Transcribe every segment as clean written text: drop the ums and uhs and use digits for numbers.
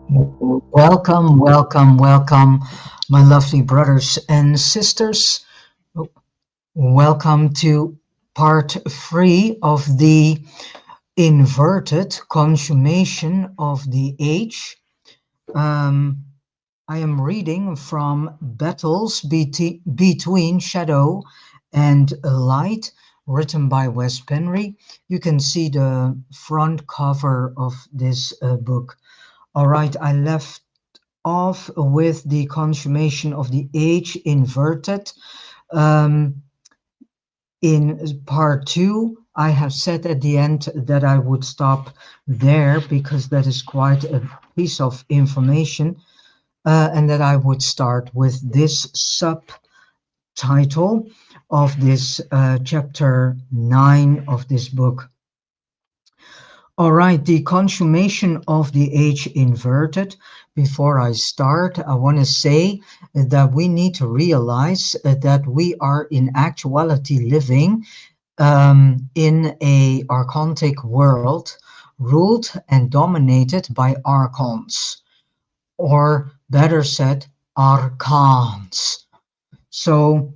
Welcome, welcome, welcome, my lovely brothers and sisters. Welcome to part 3 of the inverted consummation of the age. Um, I am reading from Battles Between Shadow and Light, written by Wes Penre. You can see the front cover of this book. All right, I left off with the consummation of the age inverted. Um, in part 2, I have said at the end that I would stop there because that is quite a piece of information, and that I would start with this subtitle of this chapter 9 of this book. All right, the consummation of the age inverted. Before I start, I want to say that we need to realize that we are in actuality living in a archontic world ruled and dominated by archons, or better said, archons. So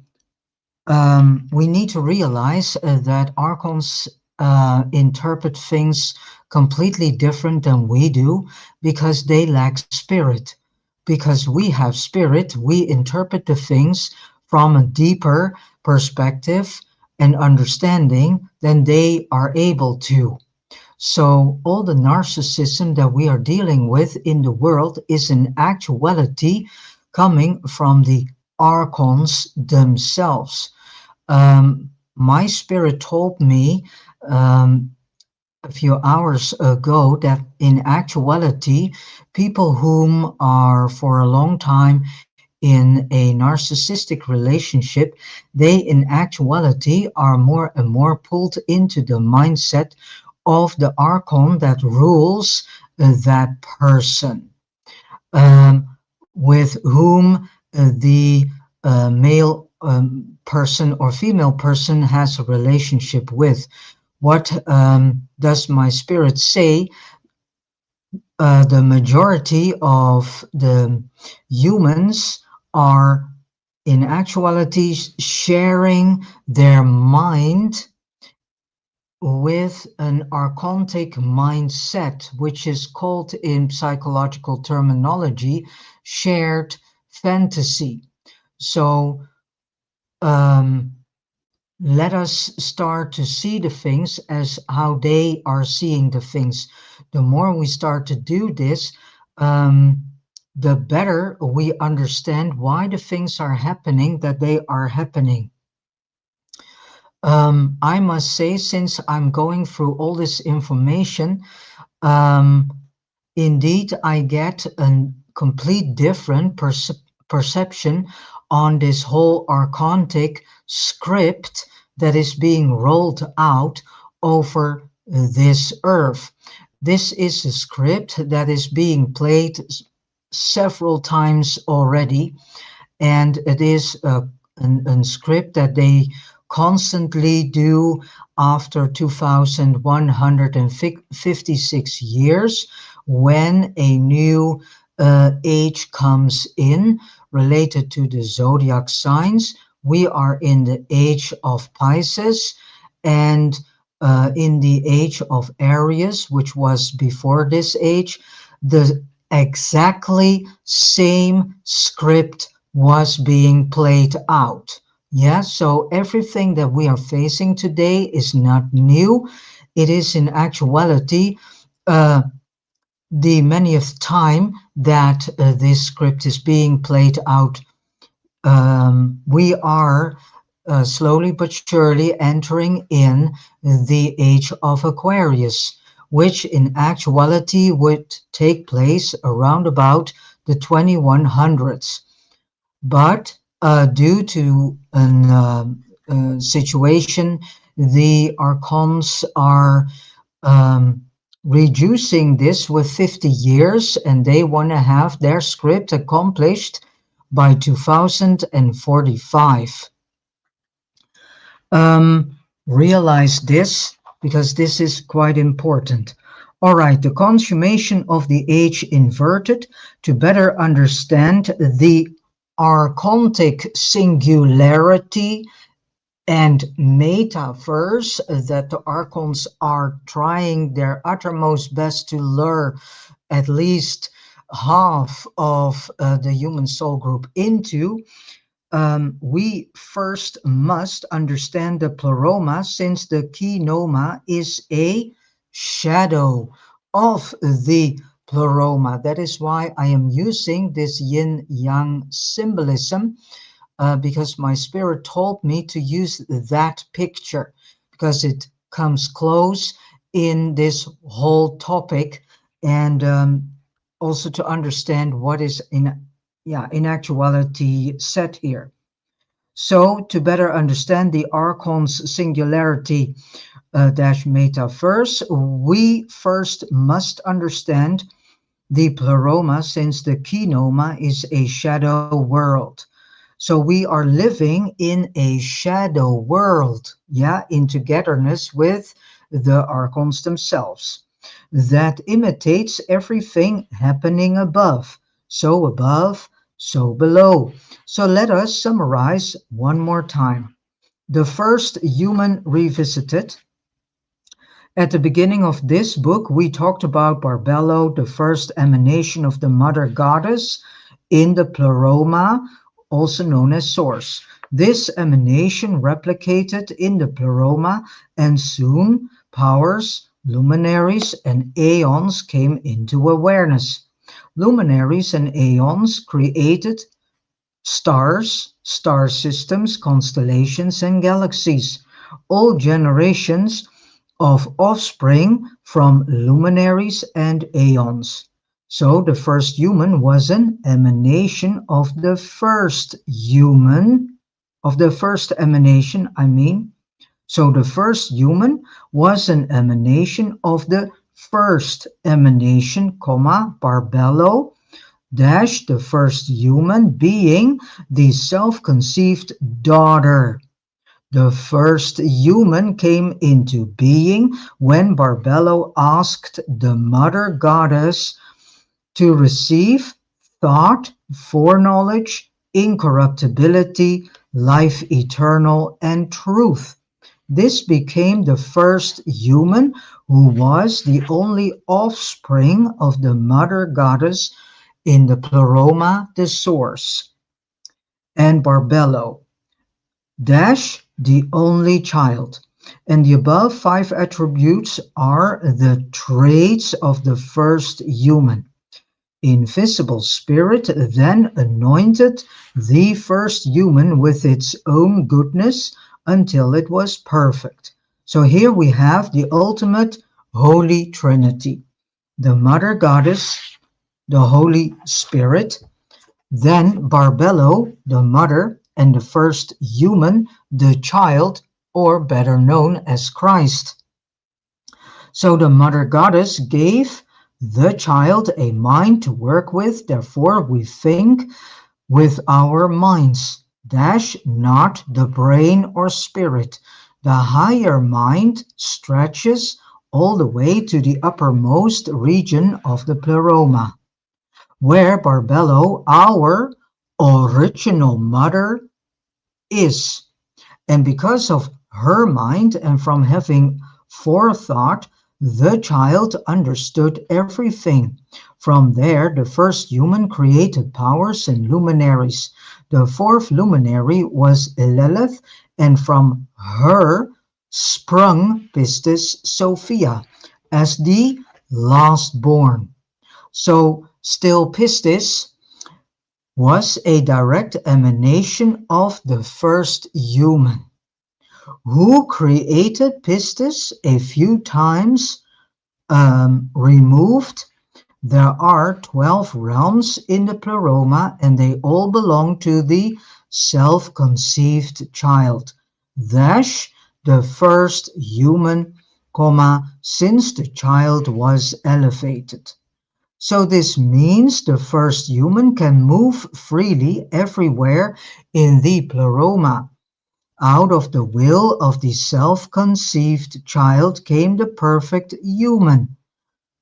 we need to realize that archons interpret things completely different than we do because they lack spirit. Because we have spirit, we interpret the things from a deeper perspective and understanding than they are able to. So all the narcissism that we are dealing with in the world is in actuality coming from the archons themselves. My spirit told me a few hours ago that in actuality, people whom are for a long time in a narcissistic relationship, they in actuality are more and more pulled into the mindset of the archon that rules that person, with whom the male person or female person has a relationship with. What does my spirit say? The majority of the humans are in actuality sharing their mind with an archontic mindset, which is called in psychological terminology shared fantasy. So let us start to see the things as how they are seeing the things. The more we start to do this, the better we understand why the things are happening that they are happening. I must say, since I'm going through all this information, indeed, I get a complete different perception on this whole archontic script that is being rolled out over this earth. This is a script that is being played several times already, and it is a script that they constantly do after 2156 years when a new age comes in related to the zodiac signs. We are in the age of Pisces, and in the age of Aries, which was before this age, the exactly same script was being played out. Yeah, so everything that we are facing today is not new. It is in actuality uh, the manyth time that this script is being played out. We are slowly but surely entering in the age of Aquarius, which in actuality would take place around about the 2100s. But due to a situation, the archons are reducing this with 50 years, and they want to have their script accomplished by 2045. Realize this because this is quite important. All right, the consummation of the age inverted to better understand the archontic singularity and metaverse that the archons are trying their uttermost best to lure at least half of the human soul group into. We first must understand the pleroma, since the kinoma is a shadow of the pleroma. That is why I am using this yin-yang symbolism, because my spirit told me to use that picture because it comes close in this whole topic, and also to understand what is in actuality said here. So to better understand the archon's singularity dash metaverse, we first must understand the pleroma, since the kinoma is a shadow world. So we are living in a shadow world, yeah, in togetherness with the archons themselves, that imitates everything happening above. So below. So let us summarize one more time. The first human revisited. At the beginning of this book, we talked about Barbello, the first emanation of the mother goddess in the pleroma, also known as source. This emanation replicated in the pleroma, and soon powers, luminaries, and aeons came into awareness. Luminaries and aeons created stars, star systems, constellations, and galaxies, all generations of offspring from luminaries and aeons. So the first human was an emanation of the first human, of the first emanation, I mean. So the first human was an emanation of the first emanation, comma, Barbello, dash, the first human being the self-conceived daughter. The first human came into being when Barbello asked the mother goddess to receive thought, foreknowledge, incorruptibility, life eternal, and truth. This became the first human, who was the only offspring of the mother goddess in the pleroma, the source. And Barbello, dash, the only child. And the above 5 attributes are the traits of the first human. Invisible Spirit then anointed the first human with its own goodness until it was perfect. So here we have the ultimate Holy Trinity, the Mother Goddess, the Holy Spirit, then Barbello, the mother, and the first human, the child, or better known as Christ. So the mother goddess gave the child a mind to work with, therefore we think with our minds, dash, not the brain or spirit. The higher mind stretches all the way to the uppermost region of the pleroma, where Barbello, our original mother, is. And because of her mind and from having forethought, the child understood everything. From there, the first human created powers and luminaries. The fourth luminary was Lilith, and from her sprung Pistis Sophia as the last born. So still Pistis was a direct emanation of the first human, who created Pistis a few times removed. There are 12 realms in the pleroma, and they all belong to the self-conceived child, dash, the first human, comma, since the child was elevated. So this means the first human can move freely everywhere in the pleroma. Out of the will of the self-conceived child came the perfect human.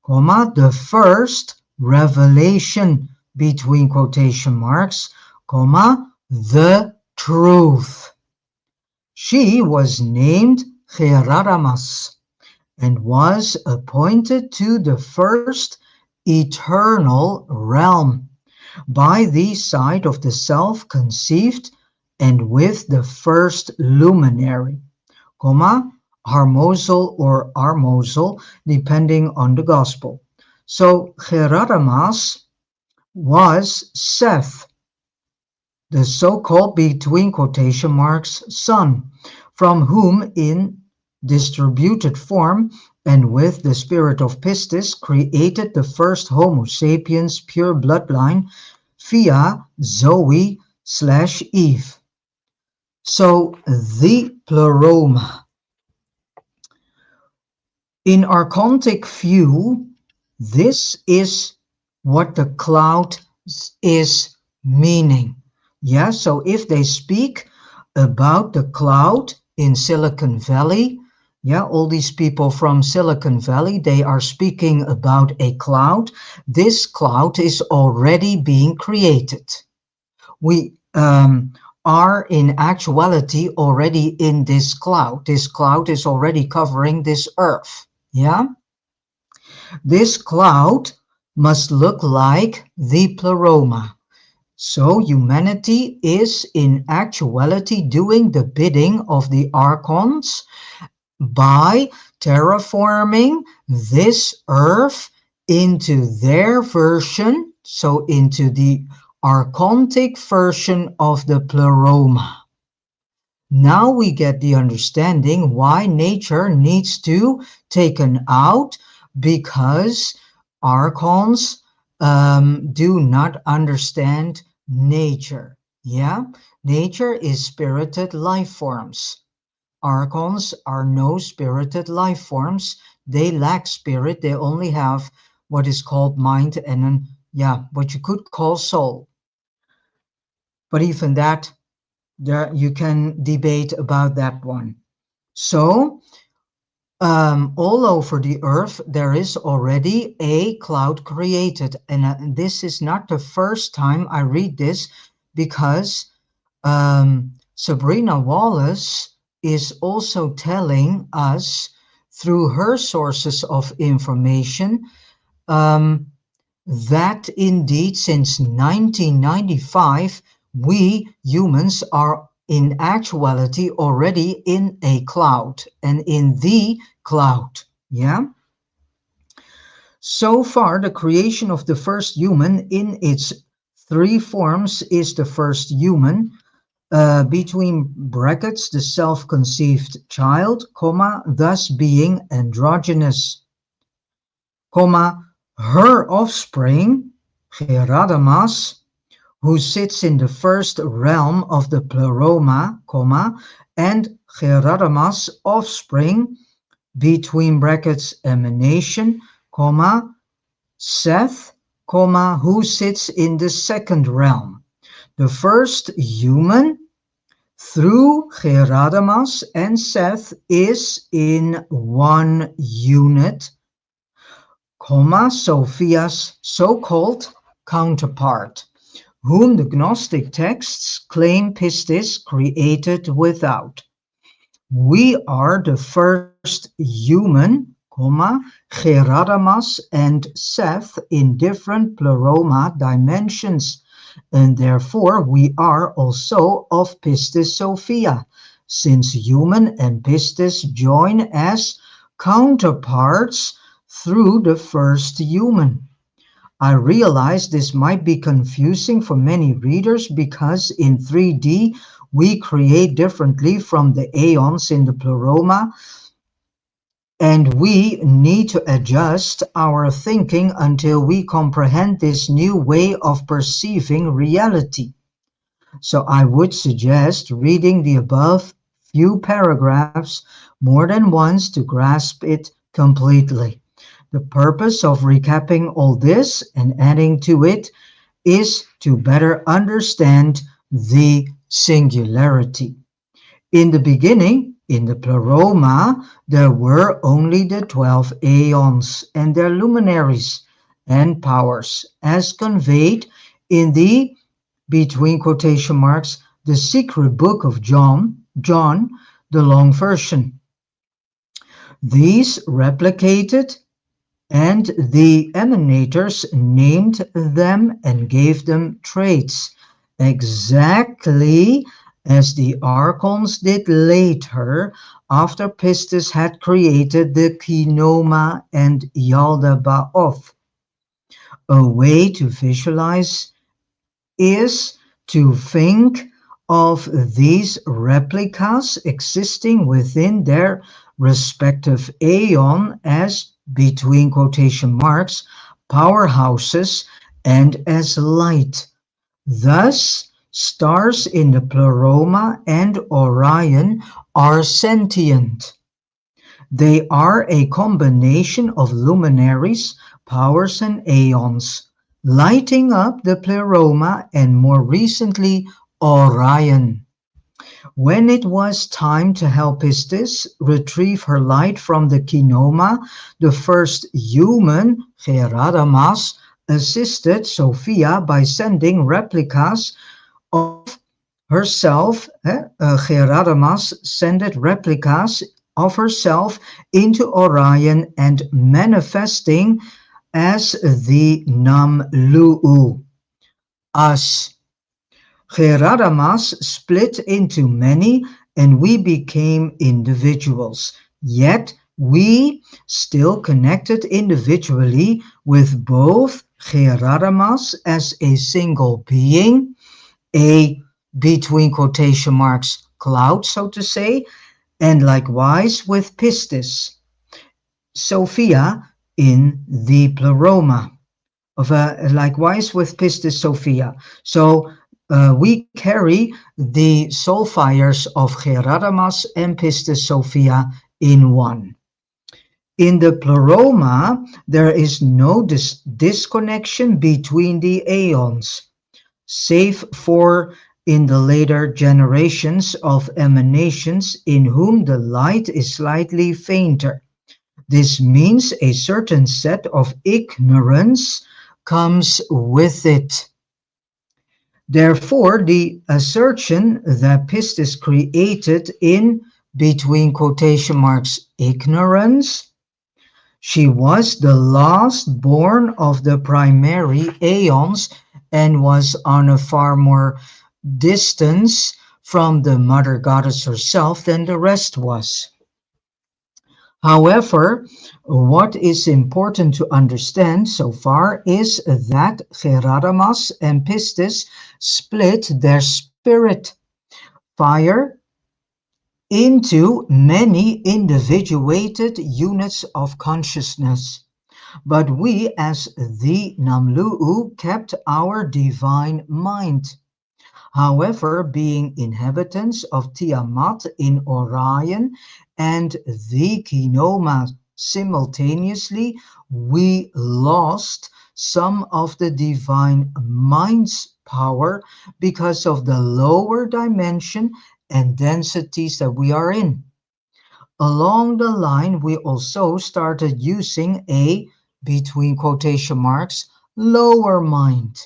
the first revelation, between quotation marks, the truth. She was named Geradamas and was appointed to the first eternal realm by the side of the self-conceived and with the first luminary, Harmozal or Armozal, depending on the gospel. So Geradamas was Seth, the so-called, between quotation marks, son, from whom in distributed form and with the spirit of Pistis created the first Homo sapiens pure bloodline via Zoe/Eve. So the pleroma. In archontic view, this is what the cloud is meaning. Yeah, so if they speak about the cloud in Silicon Valley, yeah, all these people from Silicon Valley, they are speaking about a cloud. This cloud is already being created. We are in actuality already in this cloud. This cloud is already covering this earth. Yeah. This cloud must look like the pleroma. So humanity is in actuality doing the bidding of the archons by terraforming this earth into their version, so into the archontic version of the pleroma. Now we get the understanding why nature needs to taken out, because archons do not understand nature. Yeah, nature is spirited life forms. Archons are no spirited life forms. They lack spirit. They only have what is called mind and what you could call soul. But even that, there you can debate about that one. So all over the earth there is already a cloud created, and this is not the first time I read this, because Sabrina Wallace is also telling us through her sources of information that indeed since 1995 we humans are in actuality already in a cloud and in the cloud. Yeah. So far, the creation of the first human in its three forms is the first human, between brackets, the self-conceived child, thus being androgynous, her offspring, Geradamas, who sits in the first realm of the pleroma, and Geradamas' offspring, between brackets, emanation, Seth, who sits in the second realm. The first human through Geradamas and Seth is in one unit, Sophia's so-called counterpart, whom the Gnostic texts claim Pistis created without. We are the first human, Geradamas and Seth in different pleroma dimensions, and therefore we are also of Pistis Sophia, since human and Pistis join as counterparts through the first human. I realize this might be confusing for many readers because in 3D we create differently from the aeons in the pleroma, and we need to adjust our thinking until we comprehend this new way of perceiving reality. So I would suggest reading the above few paragraphs more than once to grasp it completely. The purpose of recapping all this and adding to it is to better understand the singularity. In the beginning, In the Pleroma, there were only the 12 aeons and their luminaries and powers, as conveyed in the, between quotation marks, the secret book of John, the long version. These replicated, and the emanators named them and gave them traits, exactly as the archons did later, after Pistis had created the Kinoma and Yaldabaoth. A way to visualize is to think of these replicas existing within their respective aeon as, between quotation marks, powerhouses and as light. Thus, stars in the Pleroma and Orion are sentient. They are a combination of luminaries, powers and aeons, lighting up the Pleroma and more recently Orion. When it was time to help Pistis retrieve her light from the Kinoma, the first human, Geradamas, assisted Sophia by sending replicas of herself. Geradamas sent replicas of herself into Orion and manifesting as the Namlu'u, us. Geradamas split into many and we became individuals, yet we still connected individually with both Geradamas as a single being, a, between quotation marks, cloud, so to say, and likewise with Pistis, Sophia in the Pleroma, likewise with Pistis Sophia. So we carry the soul fires of Geradamas and Pistis Sophia in one. In the Pleroma, there is no disconnection between the aeons, save for in the later generations of emanations in whom the light is slightly fainter. This means a certain set of ignorance comes with it. Therefore, the assertion that Pistis created in, between quotation marks, ignorance, she was the last born of the primary aeons and was on a far more distance from the mother goddess herself than the rest was. However, what is important to understand so far is that Geradamas and Pistis split their spirit fire into many individuated units of consciousness. But we as the Namlu'u kept our divine mind. However, being inhabitants of Tiamat in Orion and the Kinoma simultaneously, we lost some of the divine mind's power because of the lower dimension and densities that we are in. Along the line, we also started using a, between quotation marks, lower mind,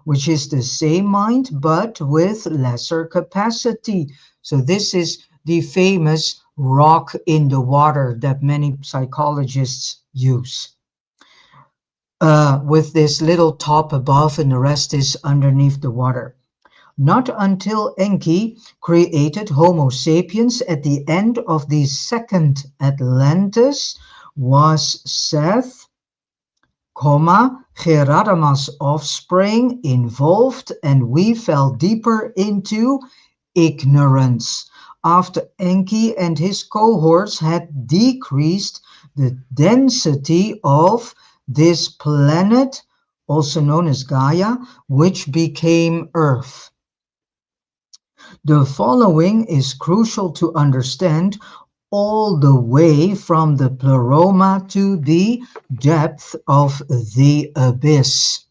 which is the same mind but with lesser capacity. So this is the famous rock in the water that many psychologists use, with this little top above and the rest is underneath the water. Not until Enki created Homo sapiens at the end of the second Atlantis was Seth, Geradamas' offspring involved, and we fell deeper into ignorance after Enki and his cohorts had decreased the density of this planet, also known as Gaia, which became Earth. The following is crucial to understand all the way from the Pleroma to the depth of the abyss.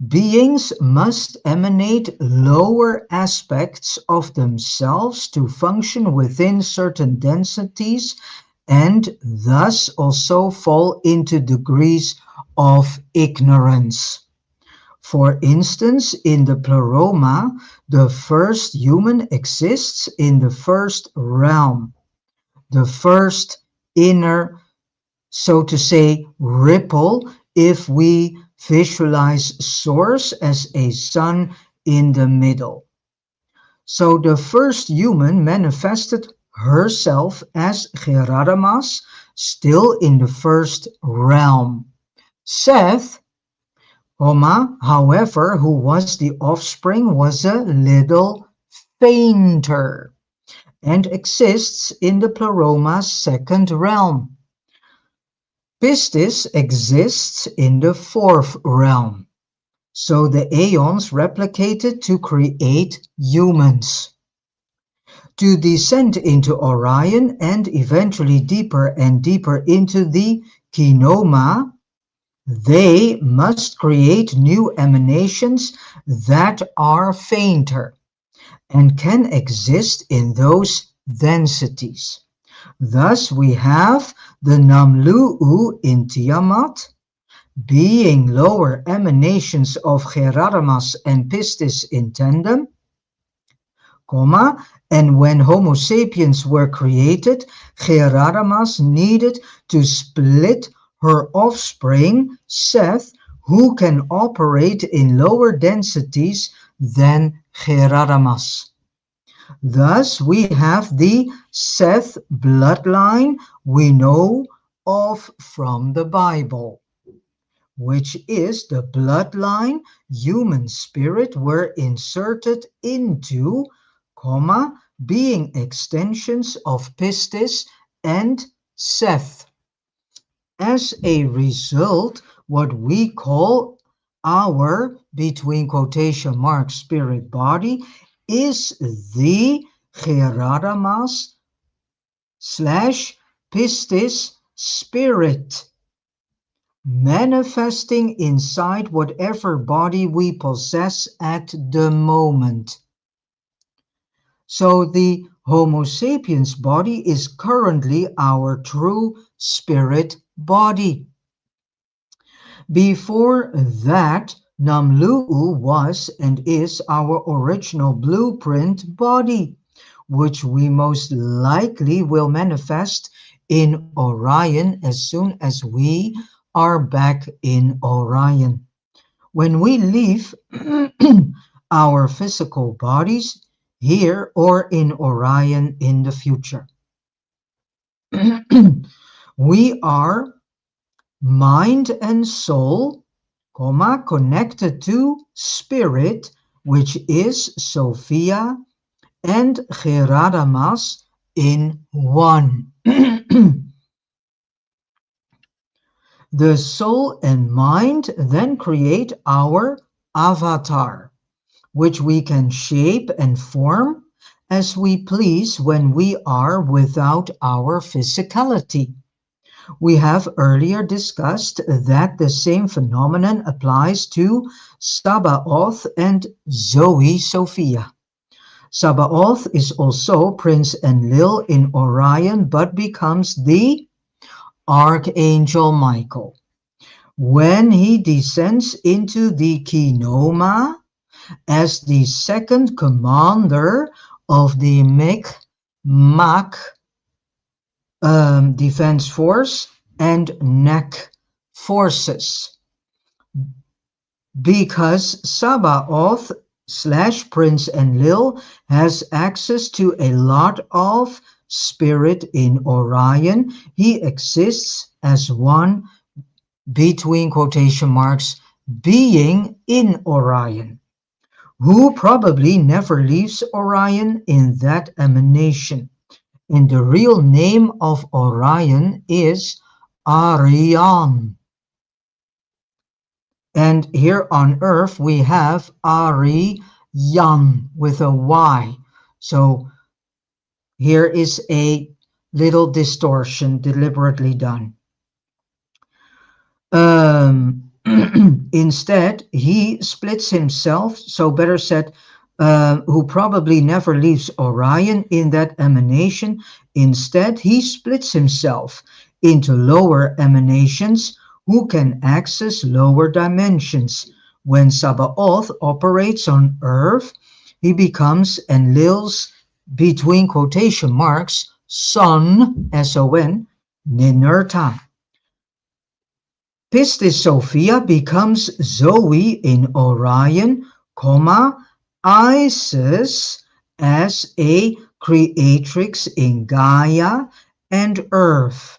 Beings must emanate lower aspects of themselves to function within certain densities and thus also fall into degrees of ignorance. For instance, in the pleroma, the first human exists in the first realm, the first inner, so to say, ripple, if we visualize source as a sun in the middle. So the first human manifested herself as Geradamas, still in the first realm. Seth, however, who was the offspring, was a little fainter and exists in the Pleroma's second realm. Pistis exists in the fourth realm. So the aeons replicated to create humans. To descend into Orion and eventually deeper and deeper into the Kinoma, they must create new emanations that are fainter and can exist in those densities. Thus we have the Namlu'u in Tiamat, being lower emanations of Geradamas and Pistis in tandem, and when Homo sapiens were created, Geradamas needed to split her offspring, Seth, who can operate in lower densities than Geradamas. Thus, we have the Seth bloodline we know of from the Bible, which is the bloodline human spirit were inserted into, being extensions of Pistis and Seth. As a result, what we call our, between quotation marks, spirit body is the Geradamas / Pistis spirit, manifesting inside whatever body we possess at the moment. So the Homo sapiens body is currently our true spirit body. Before that, Namlu'u was and is our original blueprint body, which we most likely will manifest in Orion as soon as we are back in Orion. When we leave our physical bodies here or in Orion in the future, we are mind and soul, connected to spirit, which is Sophia and Geradamas in one. The soul and mind then create our avatar, which we can shape and form as we please when we are without our physicality. We have earlier discussed that the same phenomenon applies to Sabaoth and Zoe Sophia. Sabaoth is also Prince Enlil in Orion, but becomes the Archangel Michael when he descends into the Kinoma as the second commander of the Mi'kmaq Defense Force and NEC forces. Because Sabaoth / Prince Enlil has access to a lot of spirit in Orion, he exists as one, between quotation marks, being in Orion, who probably never leaves Orion in that emanation. And the real name of Orion is Arion. And here on Earth we have Ariyan with a Y. So here is a little distortion deliberately done. Instead, he splits himself, so better said, who probably never leaves Orion in that emanation. Instead, he splits himself into lower emanations who can access lower dimensions. When Sabaoth operates on Earth, he becomes Enlil's, between quotation marks, son, S-O-N, Ninurta. Pistis Sophia becomes Zoe in Orion, Isis as a creatrix in Gaia and Earth,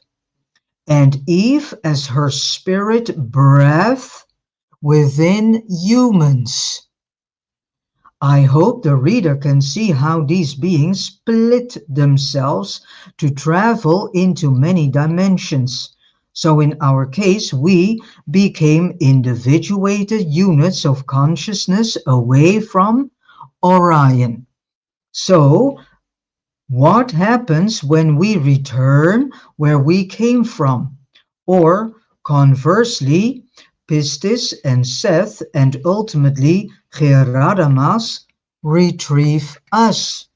and Eve as her spirit breath within humans. I hope the reader can see how these beings split themselves to travel into many dimensions. So in our case, we became individuated units of consciousness away from Orion. So what happens when we return where we came from? Or conversely, Pistis and Seth and ultimately Geradamas retrieve us.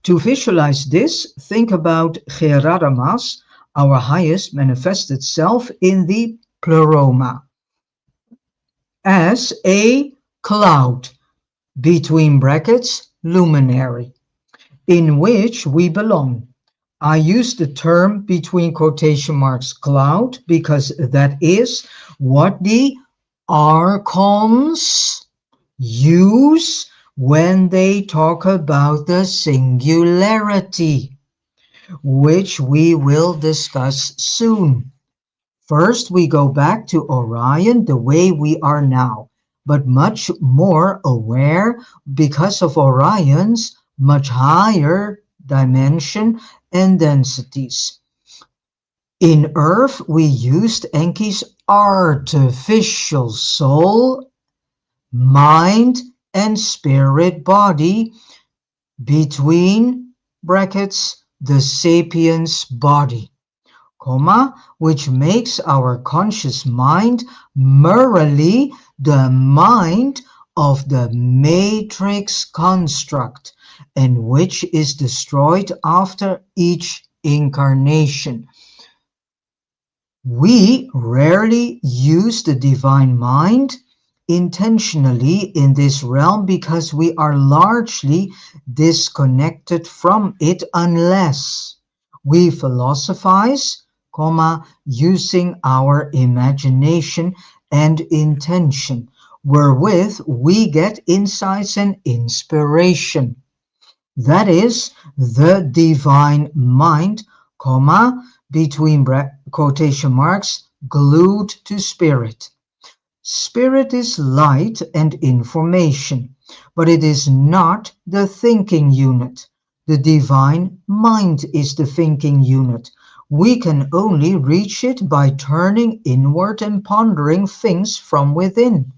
To visualize this, think about Geradamas, our highest manifested self in the pleroma, as a cloud, between brackets, luminary, in which we belong. I use the term between quotation marks cloud because that is what the archons use when they talk about the singularity, which we will discuss soon. First, we go back to Orion the way we are now, but much more aware because of Orion's much higher dimension and densities. In Earth, we used Enki's artificial soul, mind, and spirit body, between brackets, the sapiens body, which makes our conscious mind merely the mind of the matrix construct, and which is destroyed after each incarnation. We rarely use the divine mind intentionally in this realm because we are largely disconnected from it unless we philosophize, using our imagination and intention, wherewith we get insights and inspiration. That is the divine mind, between quotation marks, glued to spirit. Spirit is light and information, but it is not the thinking unit. The divine mind is the thinking unit. We can only reach it by turning inward and pondering things from within.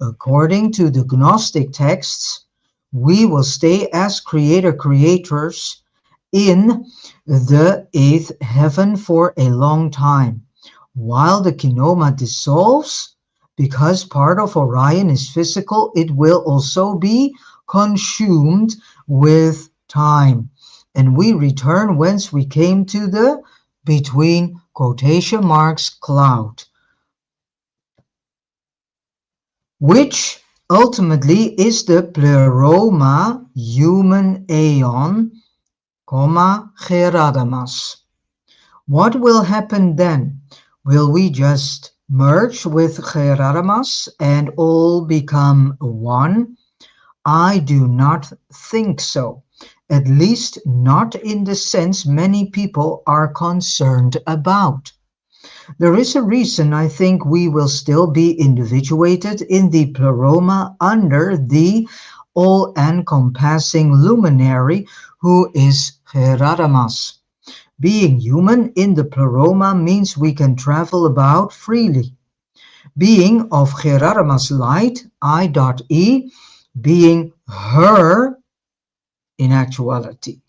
According to the Gnostic texts, we will stay as creators in the eighth heaven for a long time. While the kinoma dissolves, because part of Orion is physical, it will also be consumed with time. And we return whence we came to the, between quotation marks, cloud, which ultimately is the pleroma human aeon, Geradamas. What will happen then? Will we just merge with Geradamas and all become one? I do not think so, at least not in the sense many people are concerned about. There is a reason I think we will still be individuated in the pleroma under the all-encompassing luminary who is Geradamas. Being human in the pleroma means we can travel about freely. Being of Geradamas light, I.E, being her in actuality,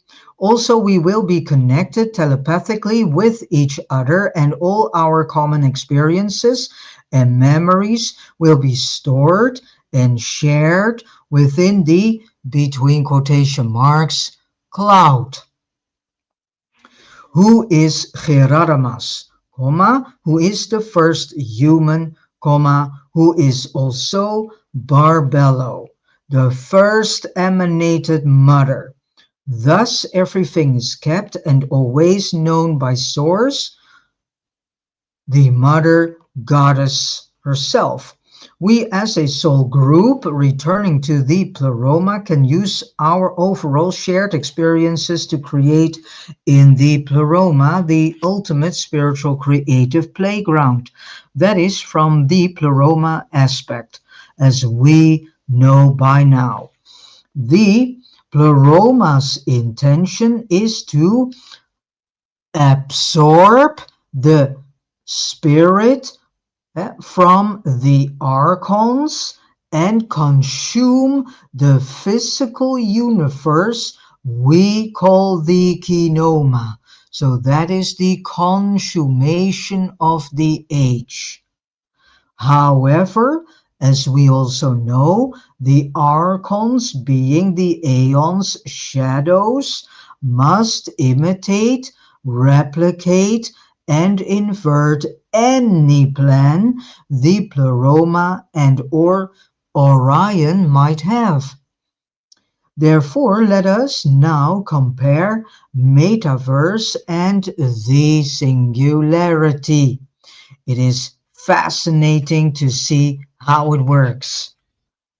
Also, we will be connected telepathically with each other, and all our common experiences and memories will be stored and shared within the, between quotation marks, cloud. Who is Gerardamas, who is the first human, who is also Barbello, the first emanated mother. Thus everything is kept and always known by source, the mother goddess herself. We as a soul group returning to the pleroma can use our overall shared experiences to create in the pleroma the ultimate spiritual creative playground. That is from the pleroma aspect, as we know by now. The pleroma's intention is to absorb the spirit from the archons and consume the physical universe we call the kinoma. So that is the consummation of the age. However, as we also know, the archons, being the aeons shadows, must imitate, replicate, and invert any plan the pleroma and or Orion might have. Therefore, let us now compare metaverse and the singularity. It is fascinating to see how it works.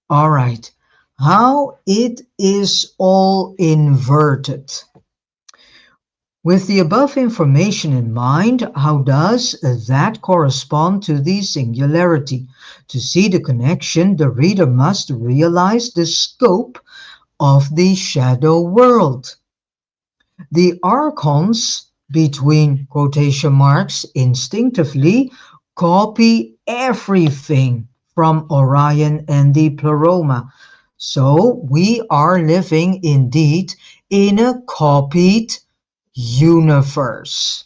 All right, how it is all inverted. With the above information in mind, how does that correspond to the singularity? To see the connection, the reader must realize the scope of the shadow world. The archons, between quotation marks, instinctively copy everything from Orion and the pleroma. So we are living indeed in a copied universe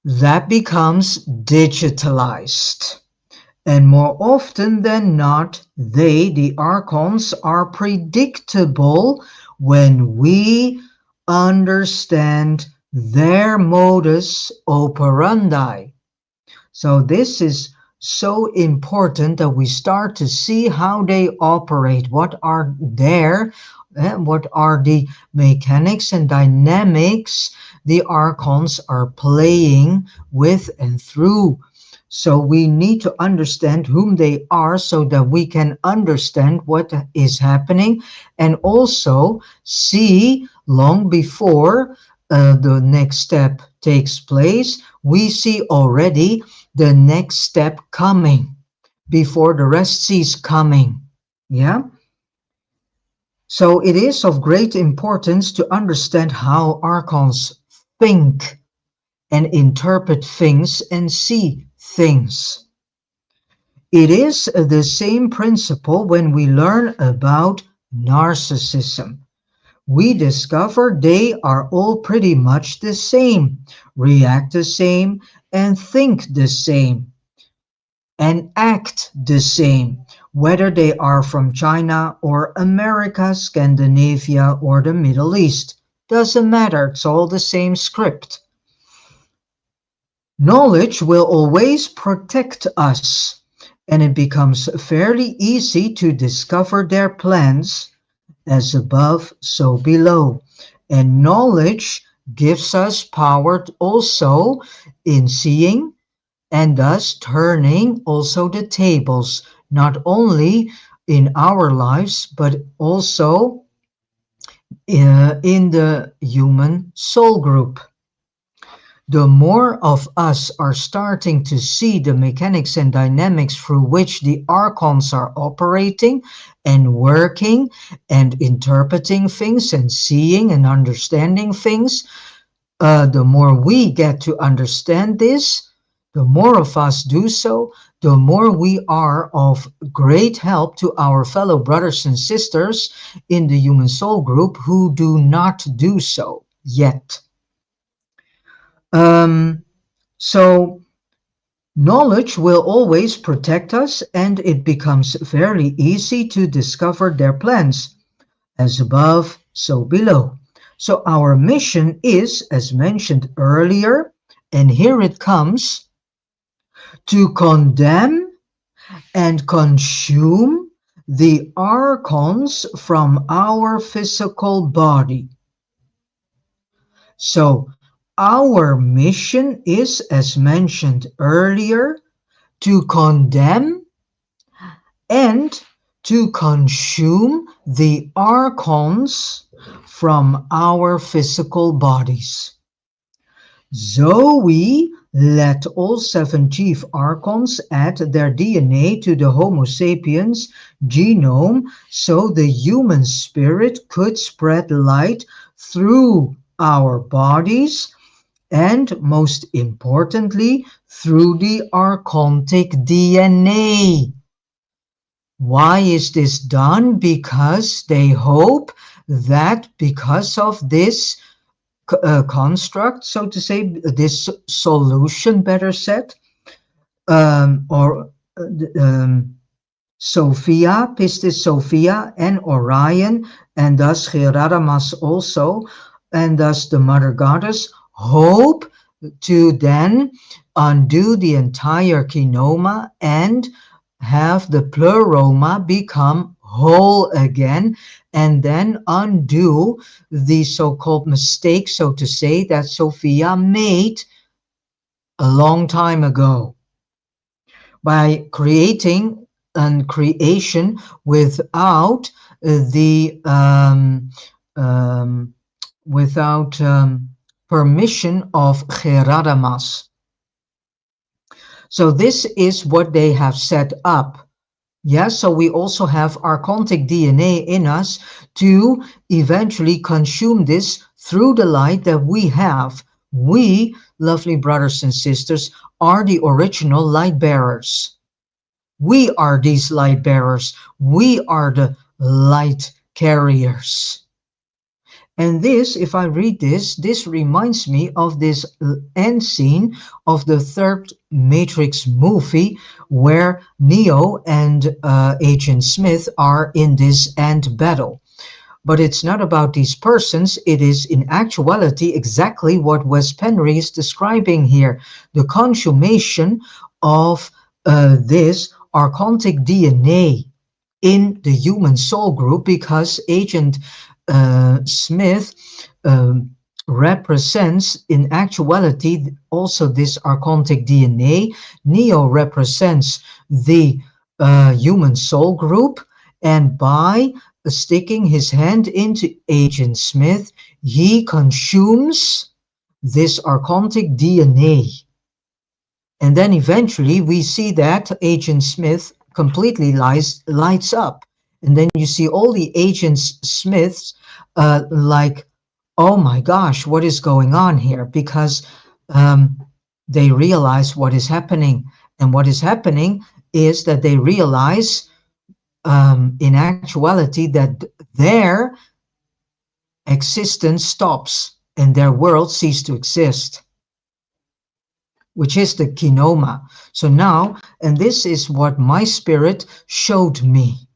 that becomes digitalized. And more often than not, the archons, are predictable when we understand their modus operandi. So this is so important that we start to see how they operate, what are the mechanics and dynamics the archons are playing with and through. So we need to understand whom they are so that we can understand what is happening, and also see long before the next step takes place, we see already the next step coming before the rest sees coming. Yeah. So it is of great importance to understand how archons think and interpret things and see things. It is the same principle when we learn about narcissism. We discover they are all pretty much the same, react the same, and think the same, and act the same, whether they are from China or America, Scandinavia, or the Middle East. Doesn't matter, it's all the same script. Knowledge will always protect us, and it becomes fairly easy to discover their plans, as above, so below. And knowledge gives us power also in seeing, and thus turning also the tables, not only in our lives, but also in the human soul group. The more of us are starting to see the mechanics and dynamics through which the archons are operating and working and interpreting things and seeing and understanding things, the more we get to understand this, The more of us do so, the more we are of great help to our fellow brothers and sisters in the human soul group who do not do so yet. So knowledge will always protect us, and it becomes very easy to discover their plans, as above, so below. So our mission is, as mentioned earlier, and here it comes, to condemn and consume the archons from our physical body. So our mission is, as mentioned earlier, to condemn and to consume the archons from our physical bodies. Zoe let all 7 chief archons add their DNA to the Homo sapiens genome so the human spirit could spread light through our bodies and, most importantly, through the archontic DNA. Why is this done? Because they hope that because of this construct, so to say, this solution, better said, or Sophia, Pistis Sophia, and Orion, and thus Geradamas also, and thus the Mother Goddess, hope to then undo the entire kinoma and have the pleroma become whole again, and then undo the so-called mistake, so to say, that Sophia made a long time ago by creating a creation without the permission of Geradamas. So this is what they have set up. Yes, so we also have archontic DNA in us to eventually consume this through the light that we have. We, lovely brothers and sisters, are the original light bearers. We are these light bearers. We are the light carriers. And this, if I read this, this reminds me of this end scene of the third Matrix movie where Neo and Agent Smith are in this end battle. But it's not about these persons. It is in actuality exactly what Wes Penre is describing here. The consummation of this archontic DNA in the human soul group, because Agent Smith represents in actuality also this archontic DNA. Neo represents the human soul group, and by sticking his hand into Agent Smith, he consumes this archontic DNA. And then eventually we see that Agent Smith completely lights up. And then you see all the Agent Smiths like, oh my gosh, what is going on here? Because they realize what is happening. And what is happening is that they realize in actuality that their existence stops and their world ceases to exist, which is the kinoma. So now, and this is what my spirit showed me.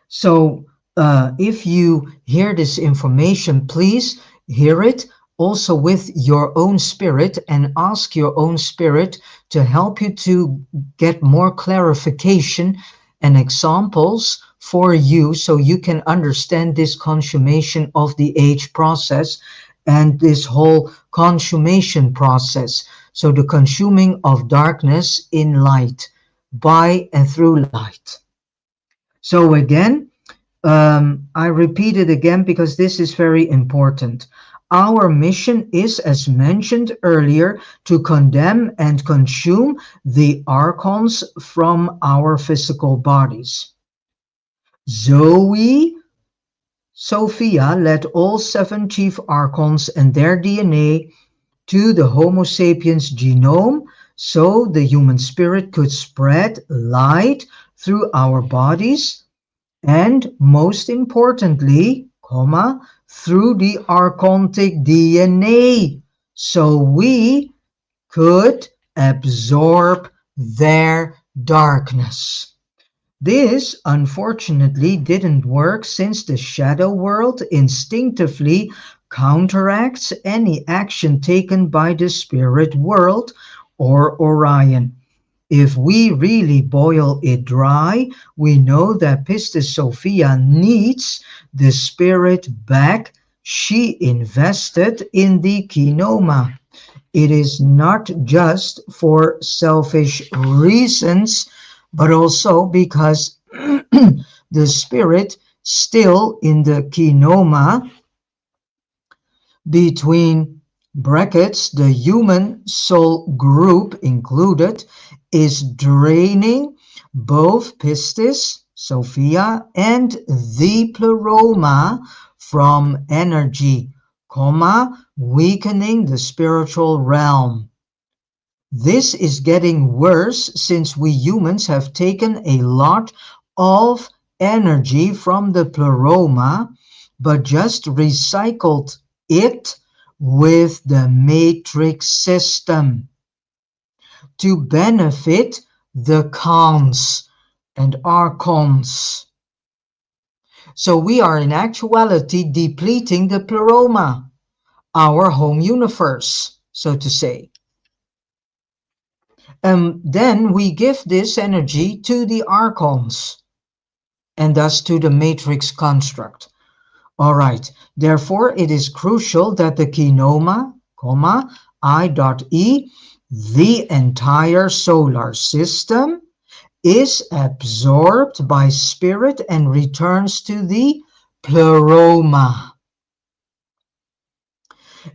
So if you hear this information, please hear it also with your own spirit and ask your own spirit to help you to get more clarification and examples for you so you can understand this consummation of the age process and this whole consummation process. So the consuming of darkness in light, by and through light. So again, I repeat it again because this is very important. Our mission is, as mentioned earlier, to condemn and consume the archons from our physical bodies. Zoe, Sophia led all 7 chief archons and their DNA to the Homo sapiens genome so the human spirit could spread light through our bodies, and most importantly, through the archontic DNA, so we could absorb their darkness. This unfortunately didn't work, since the shadow world instinctively counteracts any action taken by the spirit world or Orion. If we really boil it dry, we know that Pistis Sophia needs the spirit back she invested in the kinoma. It is not just for selfish reasons, but also because the spirit still in the kinoma, between brackets, the human soul group included, is draining both Pistis, Sophia, and the Pleroma from energy, weakening the spiritual realm. This is getting worse, since we humans have taken a lot of energy from the Pleroma, but just recycled it with the matrix system to benefit the cons and archons. So we are in actuality depleting the Pleroma, our home universe, so to say. And then we give this energy to the archons, and thus to the matrix construct. All right, therefore it is crucial that the kinoma, I.E, the entire solar system, is absorbed by spirit and returns to the Pleroma.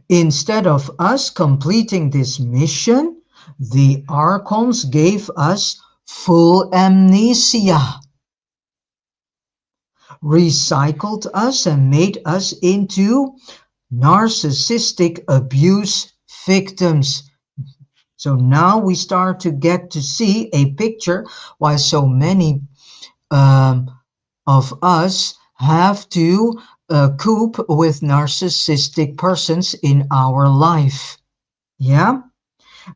Instead of us completing this mission, the archons gave us full amnesia, recycled us, and made us into narcissistic abuse victims. So now we start to get to see a picture why so many of us have to cope with narcissistic persons in our life. Yeah?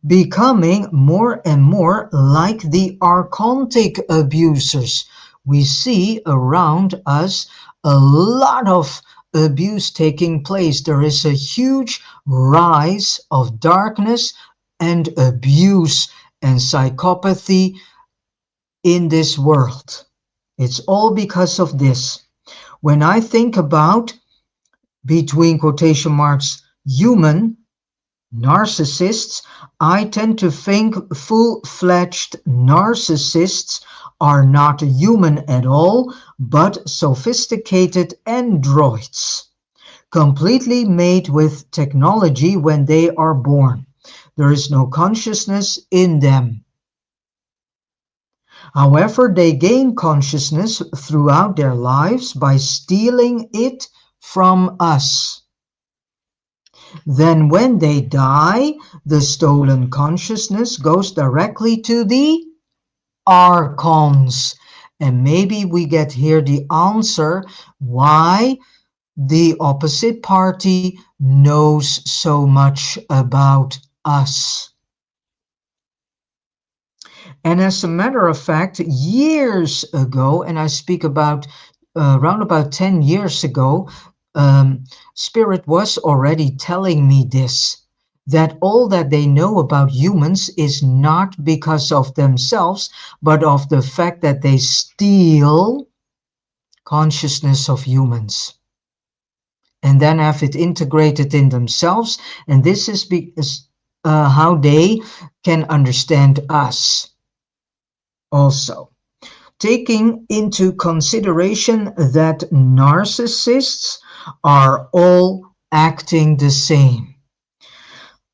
Becoming more and more like the archontic abusers. We see around us a lot of abuse taking place. There is a huge rise of darkness and abuse and psychopathy in this world. It's all because of this. When I think about, between quotation marks, human narcissists, I tend to think full-fledged narcissists are not human at all, but sophisticated androids, completely made with technology when they are born. There is no consciousness in them. However, they gain consciousness throughout their lives by stealing it from us. Then when they die, the stolen consciousness goes directly to the archons. And maybe we get here the answer why the opposite party knows so much about us. And as a matter of fact, years ago, and I speak about around about 10 years ago, Spirit was already telling me this, that all that they know about humans is not because of themselves, but of the fact that they steal consciousness of humans and then have it integrated in themselves. And this is how they can understand us. Also, taking into consideration that narcissists are all acting the same,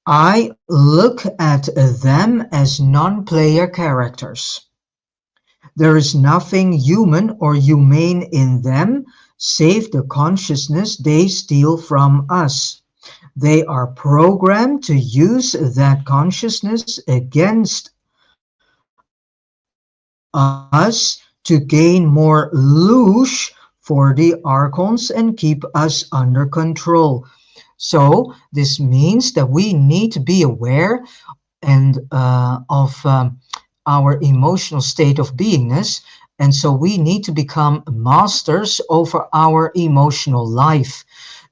I look at them as non-player characters. There is nothing human or humane in them, save the consciousness they steal from us. They are programmed to use that consciousness against us to gain more loosh for the archons and keep us under control. So this means that we need to be aware of our emotional state of beingness, and so we need to become masters over our emotional life.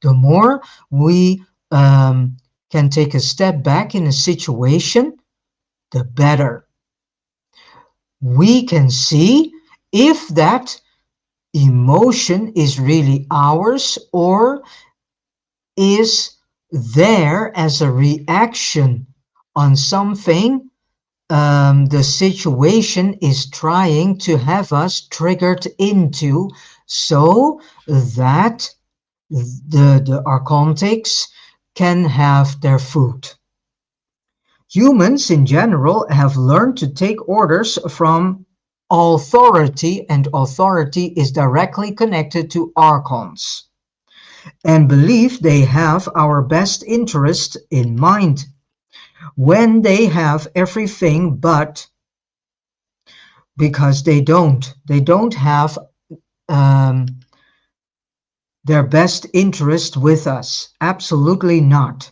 The more we can take a step back in a situation, the better. We can see if that emotion is really ours or is there as a reaction on something the situation is trying to have us triggered into, so that the archontics can have their food. Humans in general have learned to take orders from authority, and authority is directly connected to archons, and believe they have our best interest in mind, when they have everything but, because they don't have their best interest with us. Absolutely not.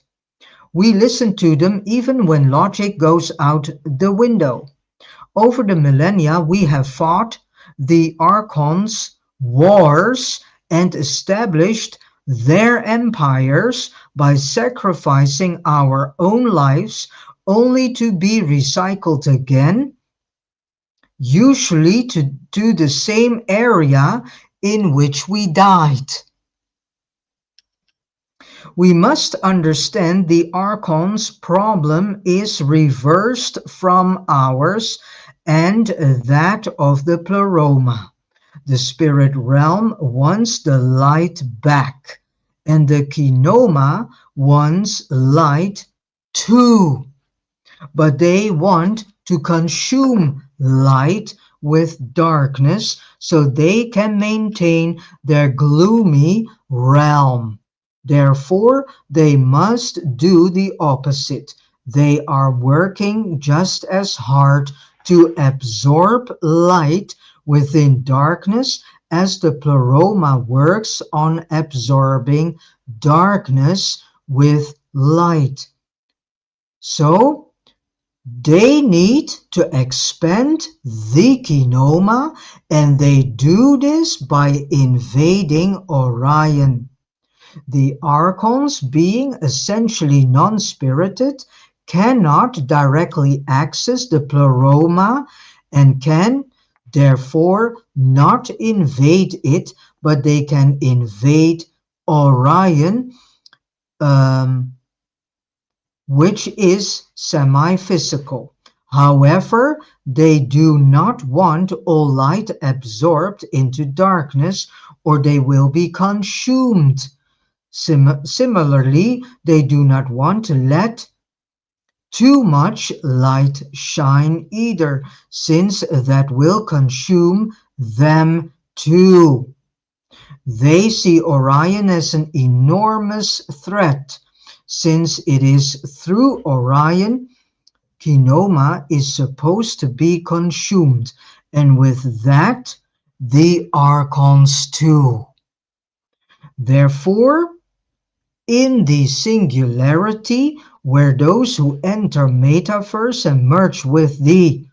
We listen to them even when logic goes out the window. Over the millennia, we have fought the archons' wars and established their empires by sacrificing our own lives, only to be recycled again, usually to the same area in which we died. We must understand the archon's problem is reversed from ours and that of the pleroma. The spirit realm wants the light back, and the kinoma wants light too. But they want to consume light with darkness so they can maintain their gloomy realm. Therefore, they must do the opposite. They are working just as hard to absorb light within darkness as the pleroma works on absorbing darkness with light. So they need to expand the kinoma, and they do this by invading Orion. The archons, being essentially non-spirited, cannot directly access the pleroma and can therefore not invade it, but they can invade Orion, which is semi-physical. However, they do not want all light absorbed into darkness, or they will be consumed. Similarly, they do not want to let too much light shine either, since that will consume them too. They see Orion as an enormous threat, since it is through Orion kinoma is supposed to be consumed, and with that the archons too. Therefore, in the singularity, where those who enter metaverse and merge with the,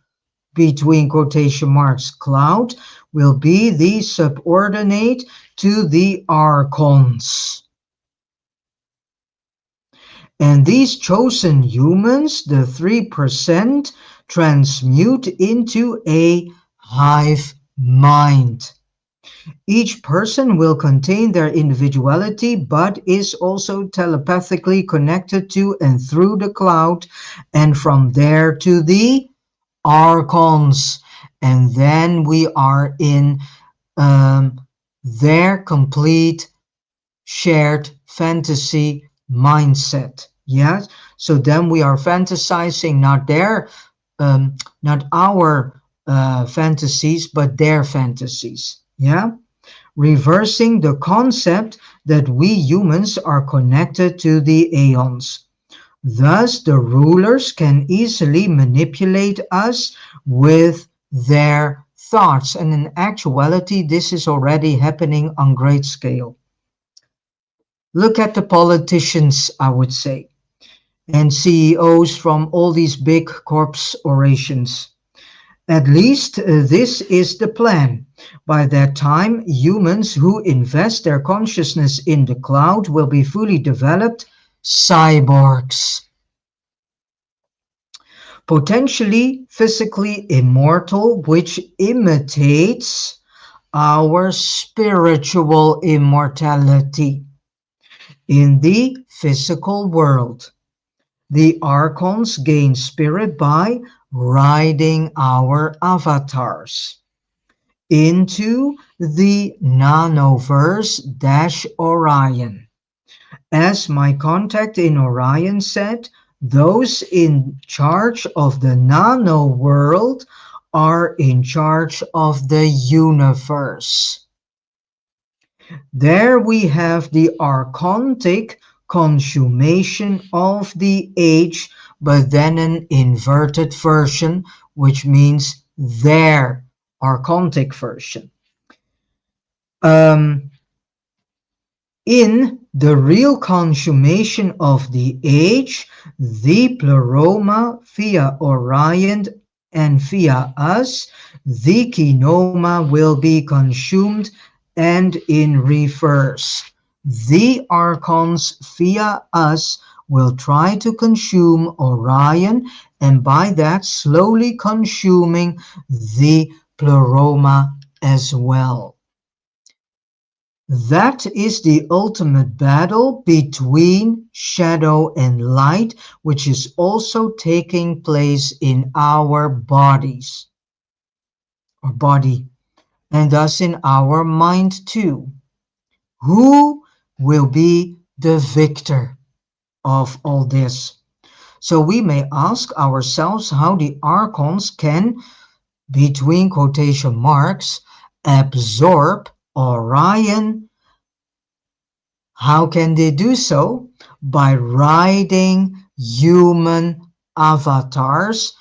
between quotation marks, cloud, will be the subordinate to the archons. And these chosen humans, the 3%, transmute into a hive mind. Each person will contain their individuality, but is also telepathically connected to and through the cloud, and from there to the archons. And then we are in their complete shared fantasy mindset. Yes, so then we are fantasizing not not our fantasies, but their fantasies. Yeah, reversing the concept that we humans are connected to the aeons. Thus, the rulers can easily manipulate us with their thoughts. And in actuality, this is already happening on great scale. Look at the politicians, I would say, and CEOs from all these big corporations. At least this is the plan. By that time, humans who invest their consciousness in the cloud will be fully developed cyborgs, potentially physically immortal, which imitates our spiritual immortality in the physical world. The archons gain spirit by riding our avatars into the nanoverse-Orion. As my contact in Orion said, those in charge of the nano world are in charge of the universe. There we have the archontic consummation of the age, but then an inverted version, which means their archontic version. In the real consummation of the age, the pleroma via Orion and via us, the kinoma will be consumed and in reverse. The archons via us will try to consume Orion and by that slowly consuming the pleroma as well. That is the ultimate battle between shadow and light, which is also taking place in our bodies, or body, and thus in our mind too. Who will be the victor of all this? So we may ask ourselves how the archons can, between quotation marks, absorb Orion. How can they do so? By riding human avatars,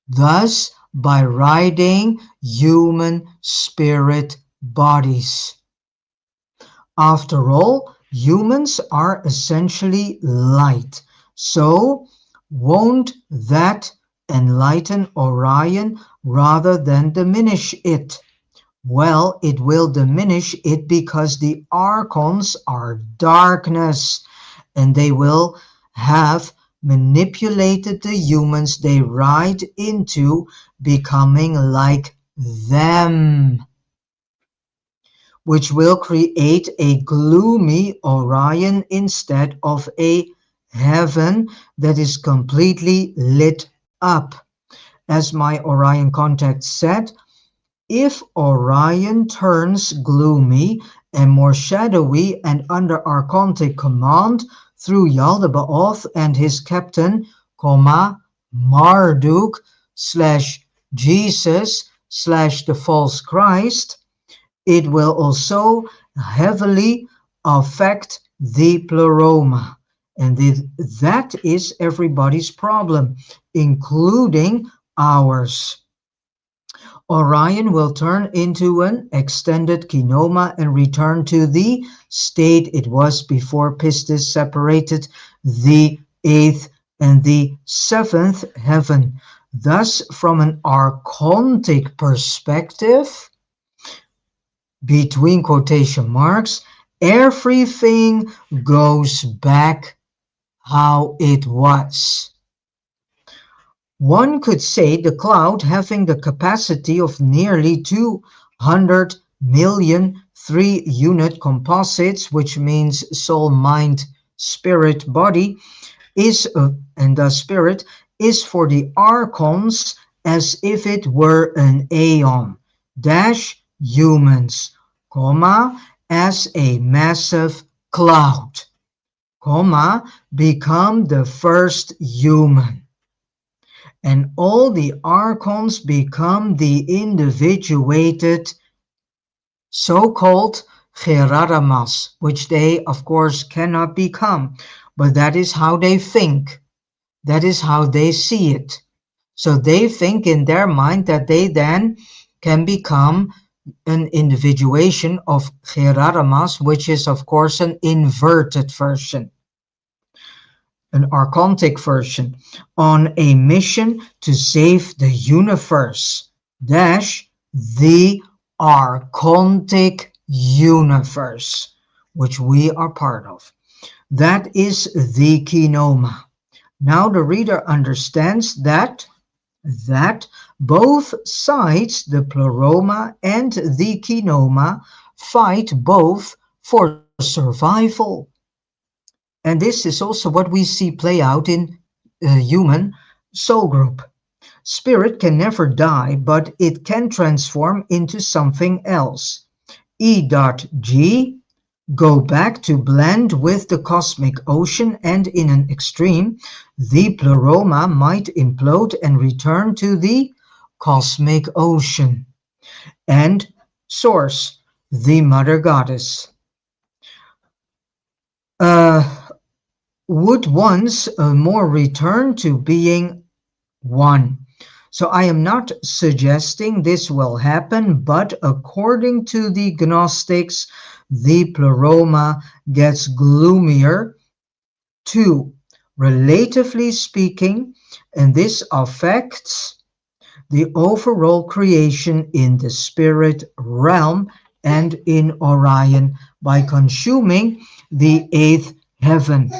thus by riding human spirit bodies. After all, humans are essentially light, so won't that enlighten Orion rather than diminish it? Well, it will diminish it because the archons are darkness and they will have manipulated the humans they ride into becoming like them, which will create a gloomy Orion instead of a heaven that is completely lit up. As my Orion contact said, if Orion turns gloomy and more shadowy and under archontic command through Yaldabaoth and his captain, Marduk / Jesus / the false Christ, it will also heavily affect the pleroma. And that is everybody's problem, including ours. Orion will turn into an extended kinoma and return to the state it was before Pistis separated the 8th and the 7th heaven. Thus, from an archontic perspective, between quotation marks, everything goes back how it was. One could say the cloud, having the capacity of nearly 200 million 3-unit composites, which means soul, mind, spirit, body, and the spirit is for the archons as if it were an aeon dash humans, as a massive cloud, become the first human. And all the archons become the individuated so-called Geradamas, which they, of course, cannot become, but that is how they think. That is how they see it. So they think in their mind that they then can become an individuation of Geradamas, which is, of course, an inverted version, an archontic version, on a mission to save the universe, dash, the archontic universe, which we are part of. That is the kinoma. Now the reader understands that both sides, the pleroma and the kinoma, fight both for survival. And this is also what we see play out in human soul group. Spirit can never die, but it can transform into something else. E.G, go back to blend with the cosmic ocean, and in an extreme, the pleroma might implode and return to the cosmic ocean. And source, the mother goddess. Would once more return to being one. So I am not suggesting this will happen, but according to the Gnostics, the pleroma gets gloomier too, relatively speaking, and this affects the overall creation in the spirit realm and in Orion by consuming the eighth heaven.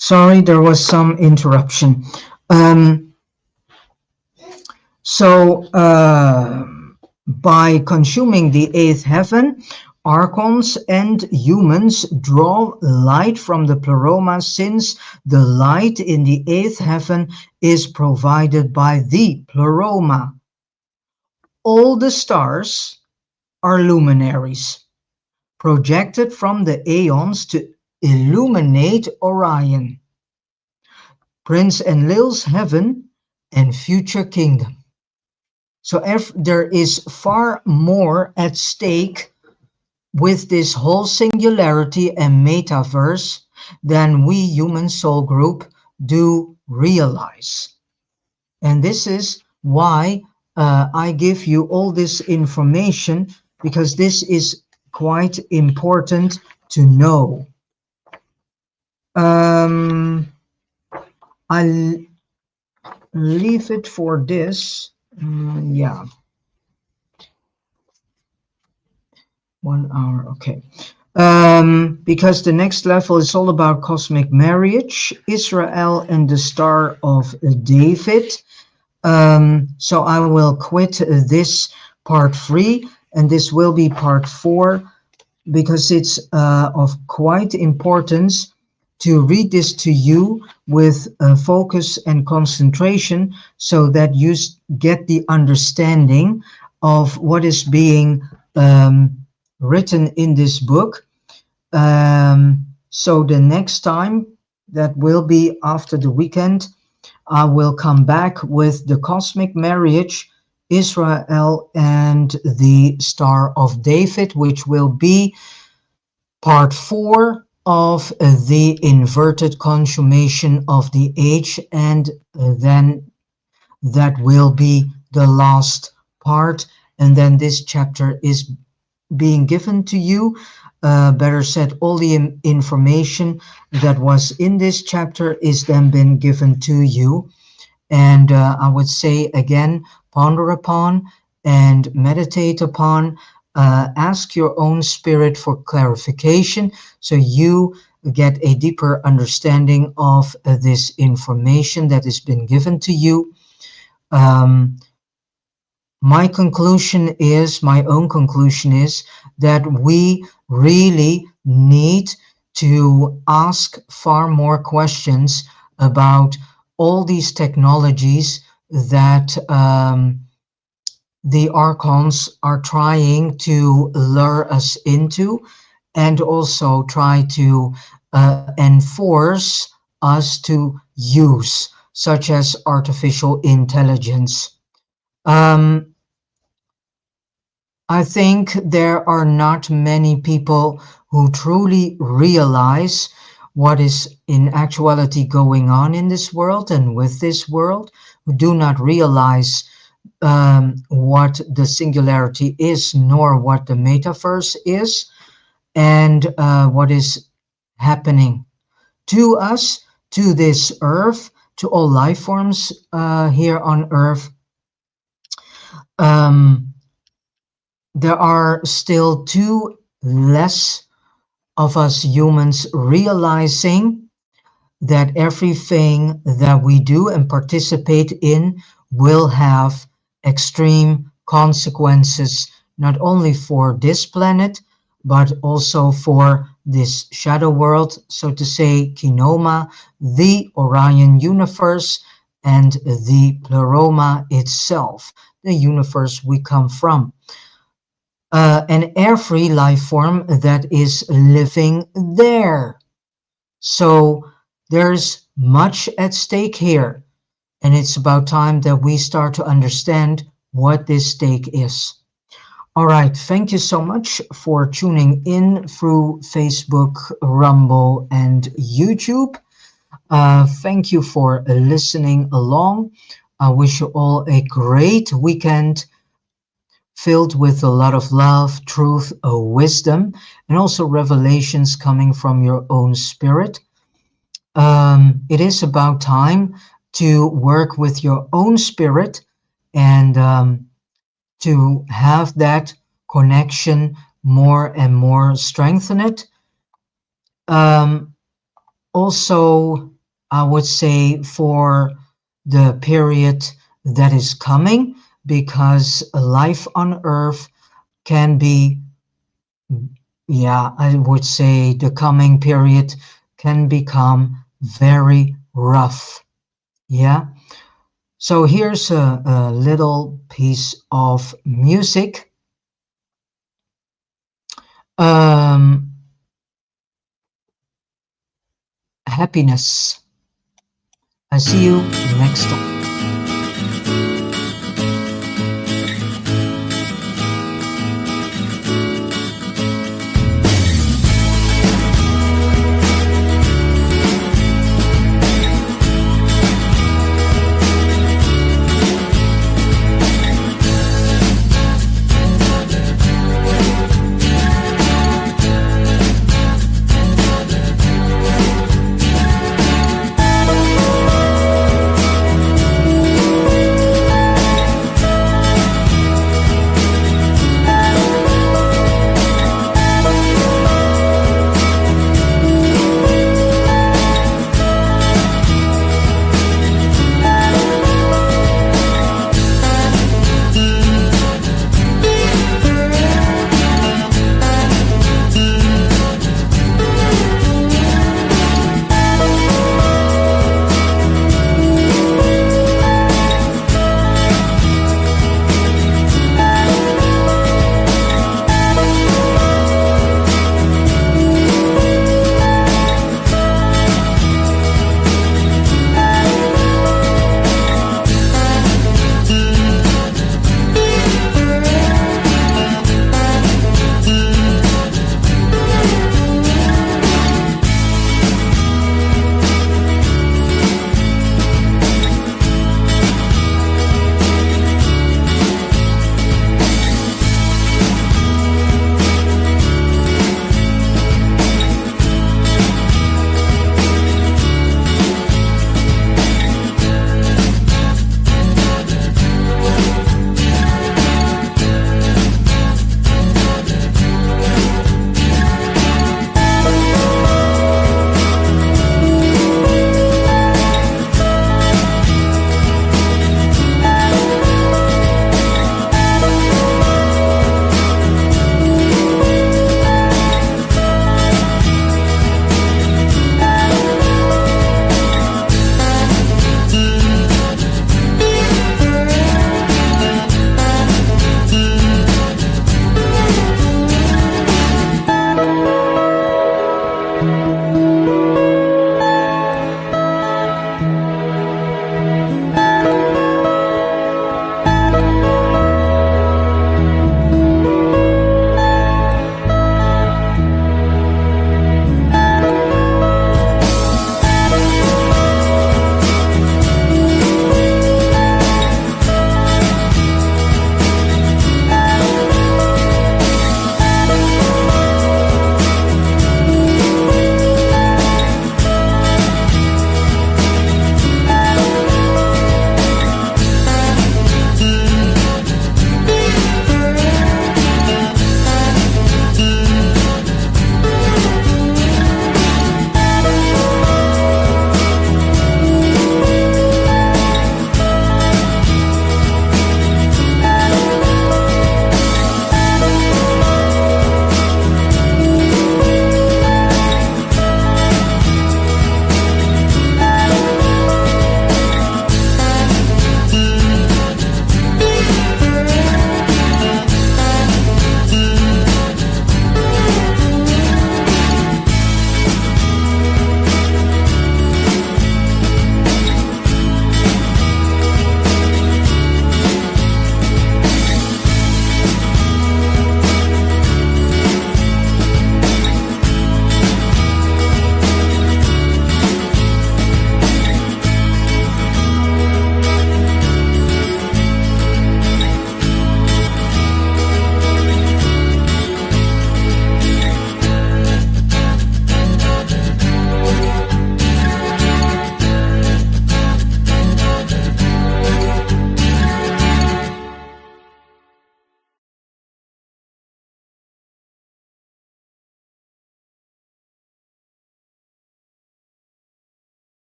Sorry, there was some interruption. By consuming the eighth heaven, archons and humans draw light from the pleroma, since the light in the eighth heaven is provided by the pleroma. All the stars are luminaries, projected from the aeons to illuminate Orion, Prince Enlil's heaven and future kingdom. So there is far more at stake with this whole singularity and metaverse than we human soul group do realize. And this is why I give you all this information, because this is quite important to know. I'll leave it for this. Yeah. 1 hour, okay. Because the next level is all about cosmic marriage, Israel and the Star of David. So I will quit this part 3, and this will be part 4, because it's of quite importance to read this to you with focus and concentration, so that you get the understanding of what is being written in this book. So the next time, that will be after the weekend, I will come back with the cosmic marriage, Israel and the Star of David, which will be part 4 of the inverted consummation of the age, and then that will be the last part, and then this chapter is being given to you better said, all the information that was in this chapter is then been given to you. And I would say again, ponder upon and meditate upon. Ask your own spirit for clarification so you get a deeper understanding of this information that has been given to you. My conclusion is, my own conclusion is, that we really need to ask far more questions about all these technologies that the archons are trying to lure us into, and also try to enforce us to use, such as artificial intelligence. Um, I think there are not many people who truly realize what is in actuality going on in this world and with this world, who do not realize what the singularity is, nor what the metaverse is, and what is happening to us, to this earth, to all life forms here on earth. Um, there are still too less of us humans realizing that everything that we do and participate in will have extreme consequences, not only for this planet, but also for this shadow world, so to say, Kinoma, the Orion universe, and the Pleroma itself, the universe we come from. And every life form that is living there. So there's much at stake here, and it's about time that we start to understand what this stake is. All right, thank you so much for tuning in through Facebook, Rumble, and YouTube. Thank you for listening along. I wish you all a great weekend filled with a lot of love, truth, wisdom, and also revelations coming from your own spirit. It is about time to work with your own spirit and to have that connection more and more strengthen it. Also, I would say for the period that is coming, because life on earth can be, yeah, I would say the coming period can become very rough. Yeah. So here's a little piece of music. Happiness. I see you next time.